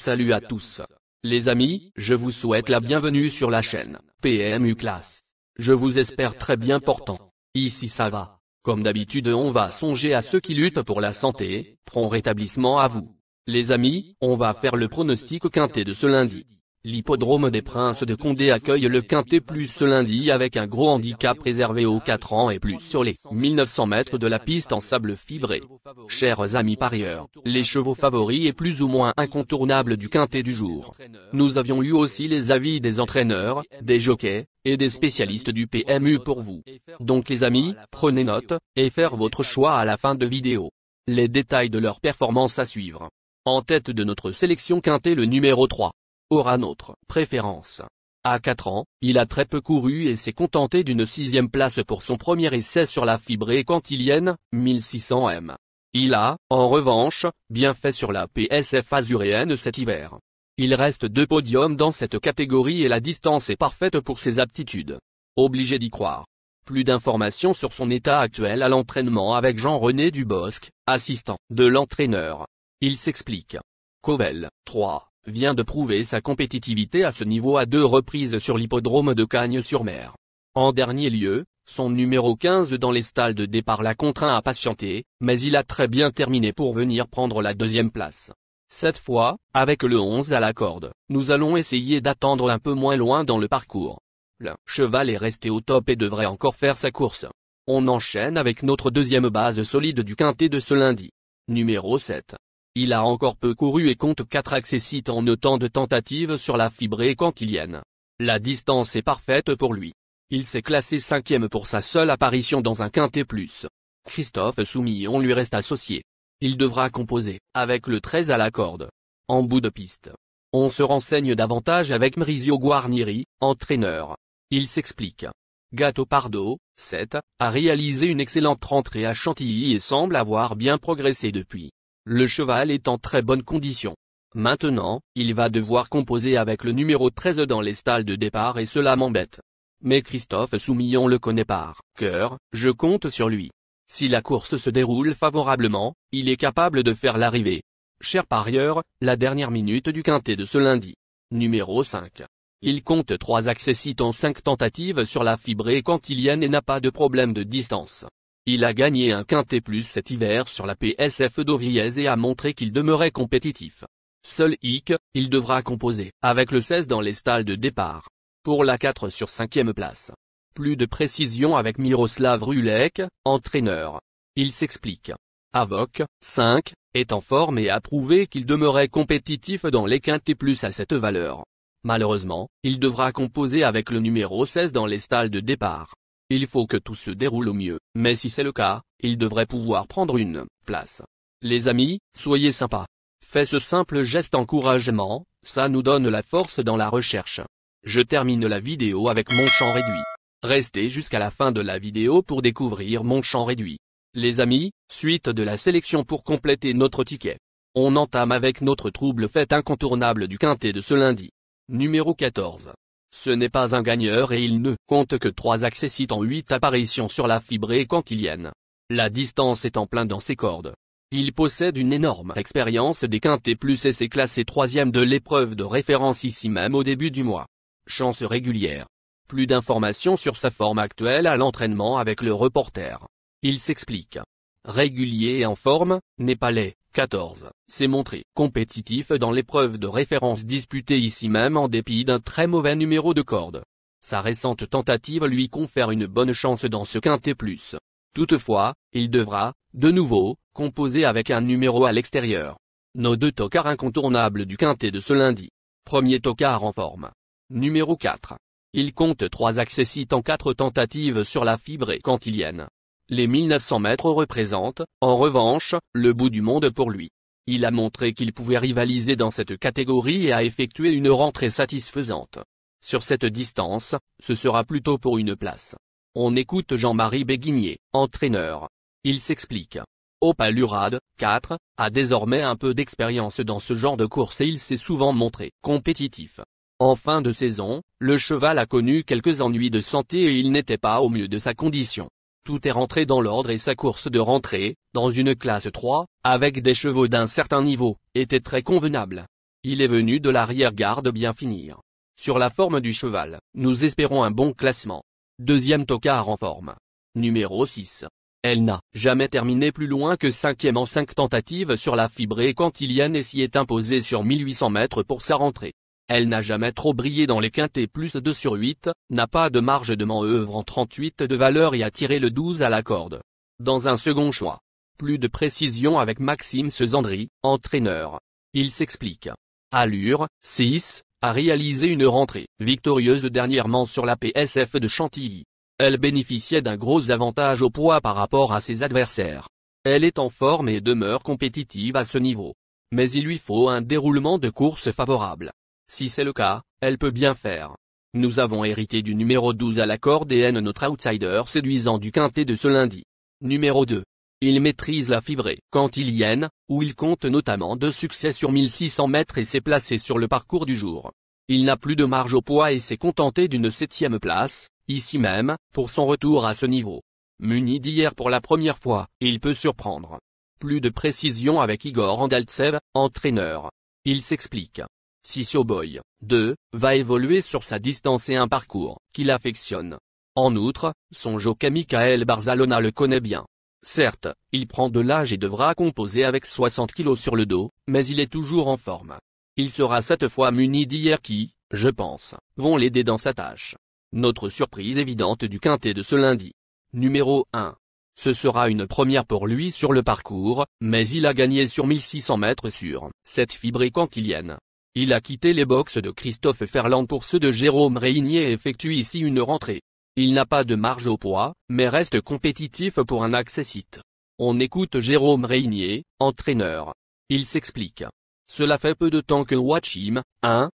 Salut à tous. Les amis, je vous souhaite la bienvenue sur la chaîne PMU Classe. Je vous espère très bien portant. Ici ça va. Comme d'habitude on va songer à ceux qui luttent pour la santé, prompt rétablissement à vous. Les amis, on va faire le pronostic quintet de ce lundi. L'hippodrome des Princes de Condé accueille le Quintet Plus ce lundi avec un gros handicap réservé aux 4 ans et plus sur les 1900 mètres de la piste en sable fibré. Chers amis parieurs, les chevaux favoris et plus ou moins incontournables du Quintet du jour. Nous avions eu aussi les avis des entraîneurs, des jockeys, et des spécialistes du PMU pour vous. Donc les amis, prenez note, et faire votre choix à la fin de vidéo. Les détails de leur performance à suivre. En tête de notre sélection Quintet le numéro 3. Aura notre préférence. À 4 ans, il a très peu couru et s'est contenté d'une 6e place pour son premier essai sur la fibrée cantilienne, 1600 m. Il a, en revanche, bien fait sur la PSF azuréenne cet hiver. Il reste 2 podiums dans cette catégorie et la distance est parfaite pour ses aptitudes. Obligé d'y croire. Plus d'informations sur son état actuel à l'entraînement avec Jean-René Dubosc, assistant de l'entraîneur. Il s'explique. Covel, 3. Vient de prouver sa compétitivité à ce niveau à 2 reprises sur l'hippodrome de Cagnes-sur-Mer. En dernier lieu, son numéro 15 dans les stalles de départ l'a contraint à patienter, mais il a très bien terminé pour venir prendre la 2e place. Cette fois, avec le 11 à la corde, nous allons essayer d'attendre un peu moins loin dans le parcours. Le cheval est resté au top et devrait encore faire sa course. On enchaîne avec notre 2e base solide du Quintet de ce lundi. Numéro 7. Il a encore peu couru et compte 4 accessites en autant de tentatives sur la fibrée cantilienne. La distance est parfaite pour lui. Il s'est classé 5e pour sa seule apparition dans un Quintet Plus. Christophe Soumillon lui reste associé. Il devra composer avec le 13 à la corde. En bout de piste. On se renseigne davantage avec Maurizio Guarnieri, entraîneur. Il s'explique. Gato Pardo, 7, a réalisé une excellente rentrée à Chantilly et semble avoir bien progressé depuis. Le cheval est en très bonne condition. Maintenant, il va devoir composer avec le numéro 13 dans les stalles de départ et cela m'embête. Mais Christophe Soumillon le connaît par cœur, je compte sur lui. Si la course se déroule favorablement, il est capable de faire l'arrivée. Cher parieur, la dernière minute du Quintet de ce lundi. Numéro 5. Il compte 3 accessites en 5 tentatives sur la fibrée cantilienne et n'a pas de problème de distance. Il a gagné un Quintet Plus cet hiver sur la PSF d'Auvriez et a montré qu'il demeurait compétitif. Seul hic, il devra composer avec le 16 dans les stalles de départ. Pour la 4 sur 5e place. Plus de précision avec Miroslav Rulek, entraîneur. Il s'explique. Avoc, 5, est en forme et a prouvé qu'il demeurait compétitif dans les Quintets Plus à cette valeur. Malheureusement, il devra composer avec le numéro 16 dans les stalles de départ. Il faut que tout se déroule au mieux, mais si c'est le cas, il devrait pouvoir prendre une place. Les amis, soyez sympas. Faites ce simple geste encouragement, ça nous donne la force dans la recherche. Je termine la vidéo avec mon champ réduit. Restez jusqu'à la fin de la vidéo pour découvrir mon champ réduit. Les amis, suite de la sélection pour compléter notre ticket. On entame avec notre trouble fête incontournable du Quintet de ce lundi. Numéro 14. Ce n'est pas un gagneur et il ne compte que 3 accessites en 8 apparitions sur la fibrée cantilienne. La distance est en plein dans ses cordes. Il possède une énorme expérience des Quintets Plus et s'est classé 3e de l'épreuve de référence ici même au début du mois. Chance régulière. Plus d'informations sur sa forme actuelle à l'entraînement avec le reporter. Il s'explique. Régulier et en forme, Népalais, 14, s'est montré compétitif dans l'épreuve de référence disputée ici même en dépit d'un très mauvais numéro de corde. Sa récente tentative lui confère une bonne chance dans ce Quintet Plus. Toutefois, il devra, de nouveau, composer avec un numéro à l'extérieur. Nos 2 tocards incontournables du Quintet de ce lundi. Premier tocard en forme. Numéro 4. Il compte 3 accessites en 4 tentatives sur la fibrée cantilienne. Les 1900 mètres représentent, en revanche, le bout du monde pour lui. Il a montré qu'il pouvait rivaliser dans cette catégorie et a effectué une rentrée satisfaisante. Sur cette distance, ce sera plutôt pour une place. On écoute Jean-Marie Béguigné, entraîneur. Il s'explique. Opalurad, 4, a désormais un peu d'expérience dans ce genre de course et il s'est souvent montré compétitif. En fin de saison, le cheval a connu quelques ennuis de santé et il n'était pas au mieux de sa condition. Tout est rentré dans l'ordre et sa course de rentrée, dans une classe 3, avec des chevaux d'un certain niveau, était très convenable. Il est venu de l'arrière-garde bien finir. Sur la forme du cheval, nous espérons un bon classement. Deuxième tocard en forme. Numéro 6. Elle n'a jamais terminé plus loin que 5e en 5 tentatives sur la fibrée quand Iliane s'y est imposée sur 1800 mètres pour sa rentrée. Elle n'a jamais trop brillé dans les quintés plus 2 sur 8, n'a pas de marge de manœuvre en 38 de valeur et a tiré le 12 à la corde. Dans un second choix. Plus de précision avec Maxime Sezandri, entraîneur. Il s'explique. Allure, 6, a réalisé une rentrée victorieuse dernièrement sur la PSF de Chantilly. Elle bénéficiait d'un gros avantage au poids par rapport à ses adversaires. Elle est en forme et demeure compétitive à ce niveau. Mais il lui faut un déroulement de course favorable. Si c'est le cas, elle peut bien faire. Nous avons hérité du numéro 12 à la corde et notre outsider séduisant du quintet de ce lundi. Numéro 2. Il maîtrise la fibrée cantilienne, où il compte notamment 2 succès sur 1600 mètres et s'est placé sur le parcours du jour. Il n'a plus de marge au poids et s'est contenté d'une 7e place, ici même, pour son retour à ce niveau. Muni d'hier pour la première fois, il peut surprendre. Plus de précision avec Igor Andaltsev, entraîneur. Il s'explique. Sissio Boy, 2, va évoluer sur sa distance et un parcours qu'il affectionne. En outre, son jockey Michael Barzalona le connaît bien. Certes, il prend de l'âge et devra composer avec 60 kg sur le dos, mais il est toujours en forme. Il sera cette fois muni d'hier qui, je pense, vont l'aider dans sa tâche. Notre surprise évidente du quintet de ce lundi. Numéro 1. Ce sera une première pour lui sur le parcours, mais il a gagné sur 1600 mètres sur cette fibrée cantilienne. Il a quitté les boxes de Christophe Ferland pour ceux de Jérôme Régnier et effectue ici une rentrée. Il n'a pas de marge au poids, mais reste compétitif pour un accessite. On écoute Jérôme Régnier, entraîneur. Il s'explique. Cela fait peu de temps que Watchim,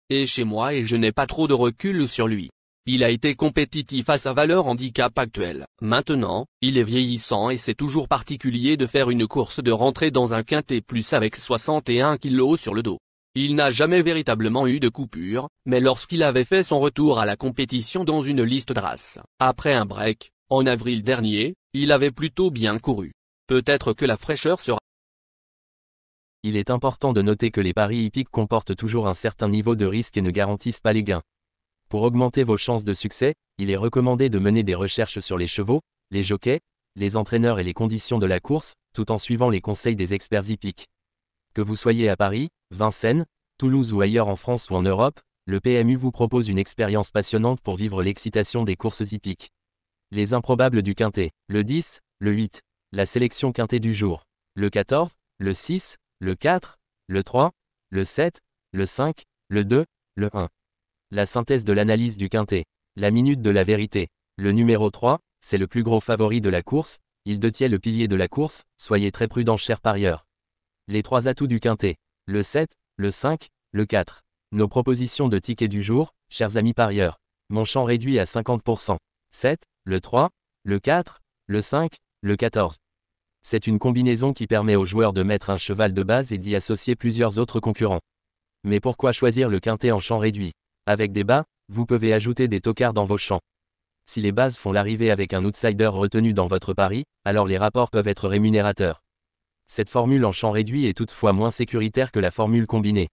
est chez moi et je n'ai pas trop de recul sur lui. Il a été compétitif à sa valeur handicap actuelle. Maintenant, il est vieillissant et c'est toujours particulier de faire une course de rentrée dans un quintet plus avec 61 kg sur le dos. Il n'a jamais véritablement eu de coupure, mais lorsqu'il avait fait son retour à la compétition dans une liste de race, après un break, en avril dernier, il avait plutôt bien couru. Peut-être que la fraîcheur sera... Il est important de noter que les paris hippiques comportent toujours un certain niveau de risque et ne garantissent pas les gains. Pour augmenter vos chances de succès, il est recommandé de mener des recherches sur les chevaux, les jockeys, les entraîneurs et les conditions de la course, tout en suivant les conseils des experts hippiques. Que vous soyez à Paris, Vincennes, Toulouse ou ailleurs en France ou en Europe, le PMU vous propose une expérience passionnante pour vivre l'excitation des courses hippiques. Les improbables du quintet, le 10, le 8, la sélection quintet du jour, le 14, le 6, le 4, le 3, le 7, le 5, le 2, le 1. La synthèse de l'analyse du quintet, la minute de la vérité. Le numéro 3, c'est le plus gros favori de la course, il détient le pilier de la course, soyez très prudents chers parieurs. Les 3 atouts du quintet, le 7, le 5, le 4. Nos propositions de tickets du jour, chers amis parieurs. Mon champ réduit à 50%. 7, le 3, le 4, le 5, le 14. C'est une combinaison qui permet aux joueurs de mettre un cheval de base et d'y associer plusieurs autres concurrents. Mais pourquoi choisir le quintet en champ réduit? Avec des bas, vous pouvez ajouter des tocards dans vos champs. Si les bases font l'arrivée avec un outsider retenu dans votre pari, alors les rapports peuvent être rémunérateurs. Cette formule en champ réduit est toutefois moins sécuritaire que la formule combinée.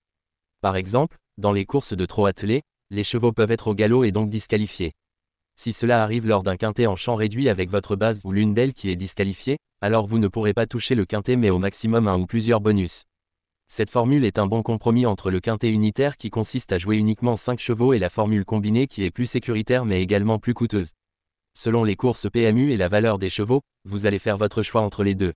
Par exemple, dans les courses de trot attelé, les chevaux peuvent être au galop et donc disqualifiés. Si cela arrive lors d'un quintet en champ réduit avec votre base ou l'une d'elles qui est disqualifiée, alors vous ne pourrez pas toucher le quintet mais au maximum un ou plusieurs bonus. Cette formule est un bon compromis entre le quintet unitaire qui consiste à jouer uniquement 5 chevaux et la formule combinée qui est plus sécuritaire mais également plus coûteuse. Selon les courses PMU et la valeur des chevaux, vous allez faire votre choix entre les deux.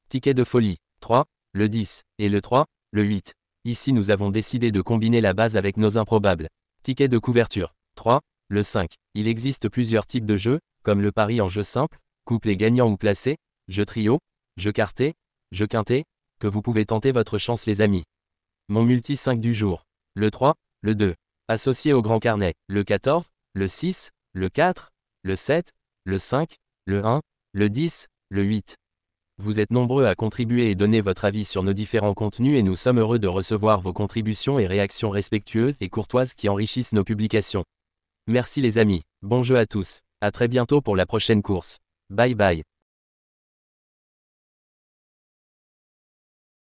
Ticket de folie, 3, le 10, et le 3, le 8. Ici nous avons décidé de combiner la base avec nos improbables. Ticket de couverture, 3, le 5. Il existe plusieurs types de jeux, comme le pari en jeu simple, couplet gagnant ou placé, jeu trio, jeu quarté, jeu quintet, que vous pouvez tenter votre chance les amis. Mon multi 5 du jour, le 3, le 2. Associé au grand carnet, le 14, le 6, le 4, le 7, le 5, le 1, le 10, le 8. Vous êtes nombreux à contribuer et donner votre avis sur nos différents contenus et nous sommes heureux de recevoir vos contributions et réactions respectueuses et courtoises qui enrichissent nos publications. Merci les amis, bon jeu à tous, à très bientôt pour la prochaine course. Bye bye.